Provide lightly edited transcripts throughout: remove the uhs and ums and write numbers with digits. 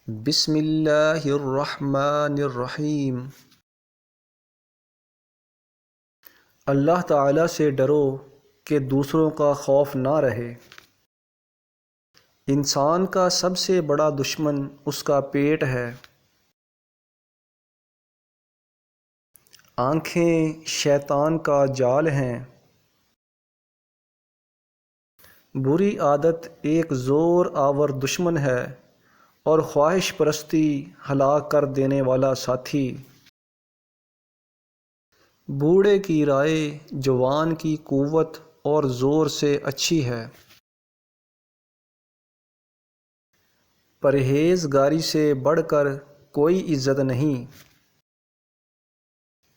بسم اللہ الرحمن الرحیم۔ اللہ تعالیٰ سے ڈرو کہ دوسروں کا خوف نہ رہے۔ انسان کا سب سے بڑا دشمن اس کا پیٹ ہے۔ آنکھیں شیطان کا جال ہیں۔ بری عادت ایک زور آور دشمن ہے اور خواہش پرستی ہلاک کر دینے والا ساتھی۔ بوڑھے کی رائے جوان کی قوت اور زور سے اچھی ہے۔ پرہیزگاری سے بڑھ کر کوئی عزت نہیں۔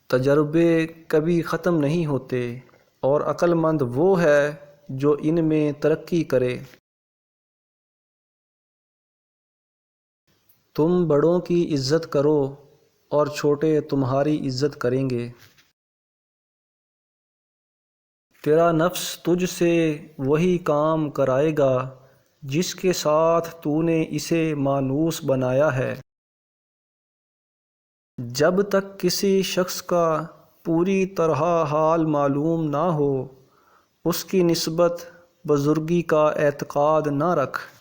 تجربے کبھی ختم نہیں ہوتے اور عقل مند وہ ہے جو ان میں ترقی کرے۔ تم بڑوں کی عزت کرو اور چھوٹے تمہاری عزت کریں گے۔ تیرا نفس تجھ سے وہی کام کرائے گا جس کے ساتھ تو نے اسے مانوس بنایا ہے۔ جب تک کسی شخص کا پوری طرح حال معلوم نہ ہو اس کی نسبت بزرگی کا اعتقاد نہ رکھ۔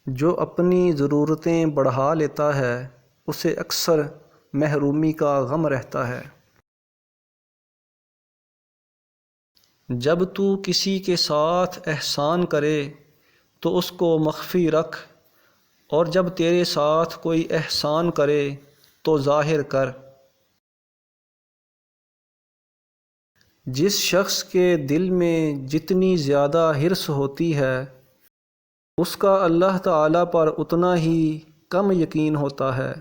جو اپنی ضرورتیں بڑھا لیتا ہے اسے اکثر محرومی کا غم رہتا ہے۔ جب تو کسی کے ساتھ احسان کرے تو اس کو مخفی رکھ اور جب تیرے ساتھ کوئی احسان کرے تو ظاہر کر۔ جس شخص کے دل میں جتنی زیادہ حرص ہوتی ہے اس کا اللہ تعالیٰ پر اتنا ہی کم یقین ہوتا ہے۔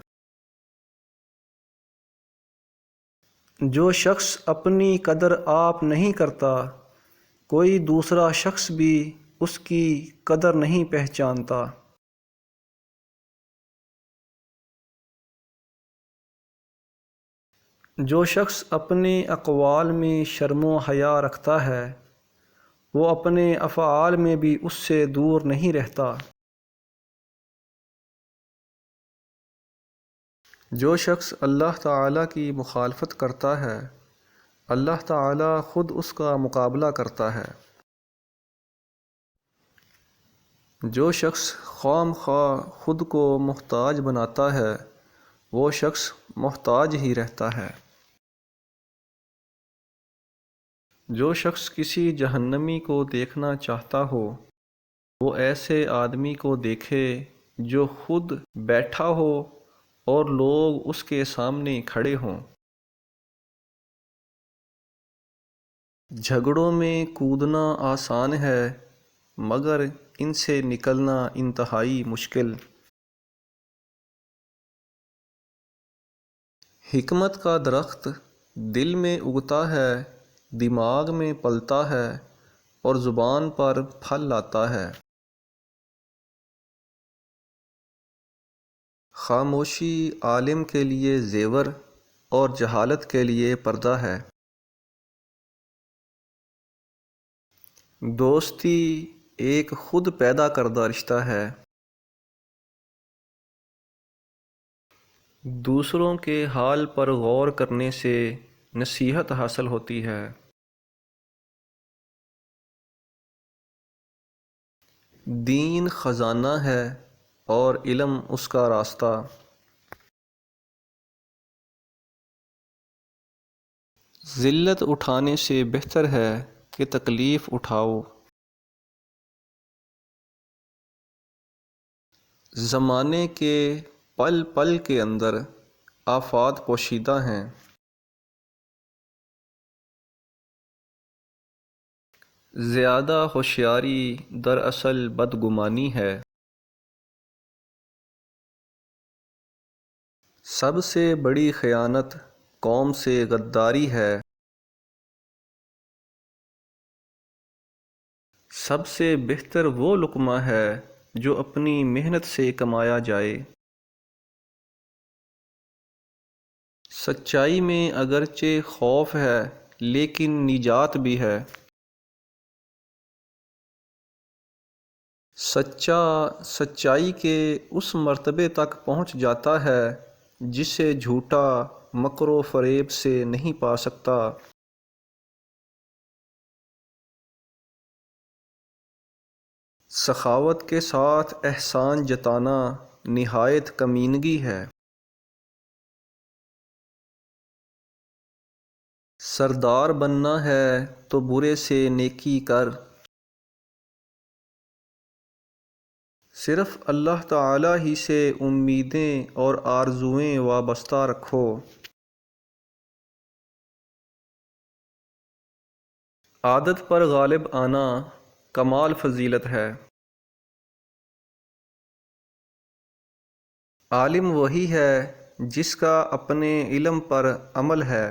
جو شخص اپنی قدر آپ نہیں کرتا کوئی دوسرا شخص بھی اس کی قدر نہیں پہچانتا۔ جو شخص اپنے اقوال میں شرم و حیا رکھتا ہے وہ اپنے افعال میں بھی اس سے دور نہیں رہتا۔ جو شخص اللہ تعالیٰ کی مخالفت کرتا ہے اللہ تعالیٰ خود اس کا مقابلہ کرتا ہے۔ جو شخص خواہ مخواہ خود کو محتاج بناتا ہے وہ شخص محتاج ہی رہتا ہے۔ جو شخص کسی جہنمی کو دیکھنا چاہتا ہو وہ ایسے آدمی کو دیکھے جو خود بیٹھا ہو اور لوگ اس کے سامنے کھڑے ہوں۔ جھگڑوں میں کودنا آسان ہے مگر ان سے نکلنا انتہائی مشکل۔ حکمت کا درخت دل میں اگتا ہے دماغ میں پلتا ہے اور زبان پر پھل لاتا ہے۔ خاموشی عالم کے لیے زیور اور جہالت کے لیے پردہ ہے۔ دوستی ایک خود پیدا کردہ رشتہ ہے۔ دوسروں کے حال پر غور کرنے سے نصیحت حاصل ہوتی ہے۔ دین خزانہ ہے اور علم اس کا راستہ۔ ذلت اٹھانے سے بہتر ہے کہ تکلیف اٹھاؤ۔ زمانے کے پل پل کے اندر آفات پوشیدہ ہیں۔ زیادہ ہوشیاری دراصل بدگمانی ہے۔ سب سے بڑی خیانت قوم سے غداری ہے۔ سب سے بہتر وہ لقمہ ہے جو اپنی محنت سے کمایا جائے۔ سچائی میں اگرچہ خوف ہے لیکن نجات بھی ہے۔ سچا سچائی کے اس مرتبے تک پہنچ جاتا ہے جسے جھوٹا مکر و فریب سے نہیں پا سکتا۔ سخاوت کے ساتھ احسان جتانا نہایت کمینگی ہے۔ سردار بننا ہے تو برے سے نیکی کر، صرف اللہ تعالی ہی سے امیدیں اور آرزوئیں وابستہ رکھو۔ عادت پر غالب آنا کمال فضیلت ہے۔ عالم وہی ہے جس کا اپنے علم پر عمل ہے۔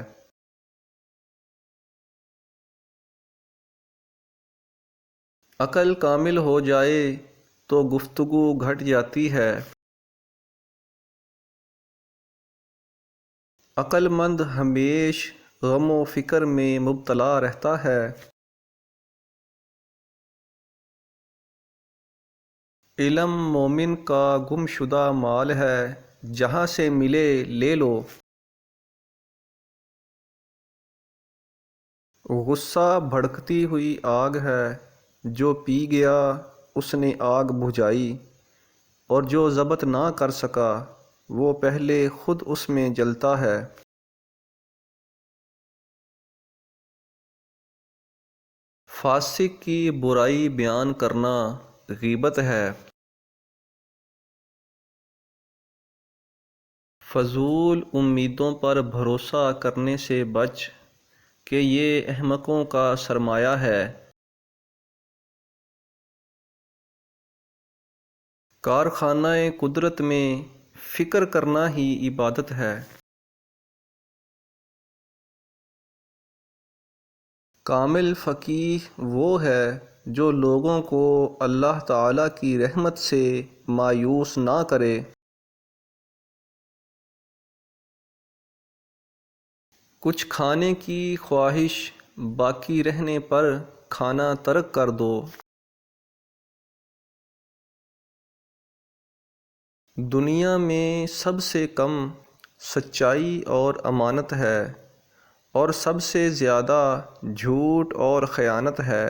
عقل کامل ہو جائے تو گفتگو گھٹ جاتی ہے۔ عقل مند ہمیش غم و فکر میں مبتلا رہتا ہے۔ علم مومن کا گم شدہ مال ہے، جہاں سے ملے لے لو۔ غصہ بھڑکتی ہوئی آگ ہے، جو پی گیا اس نے آگ بجھائی، اور جو ضبط نہ کر سکا وہ پہلے خود اس میں جلتا ہے۔ فاسق کی برائی بیان کرنا غیبت ہے۔ فضول امیدوں پر بھروسہ کرنے سے بچ کہ یہ احمقوں کا سرمایہ ہے۔ کارخانہ قدرت میں فکر کرنا ہی عبادت ہے۔ کامل فقیہ وہ ہے جو لوگوں کو اللہ تعالی کی رحمت سے مایوس نہ کرے۔ کچھ کھانے کی خواہش باقی رہنے پر کھانا ترک کر دو۔ دنیا میں سب سے کم سچائی اور امانت ہے، اور سب سے زیادہ جھوٹ اور خیانت ہے۔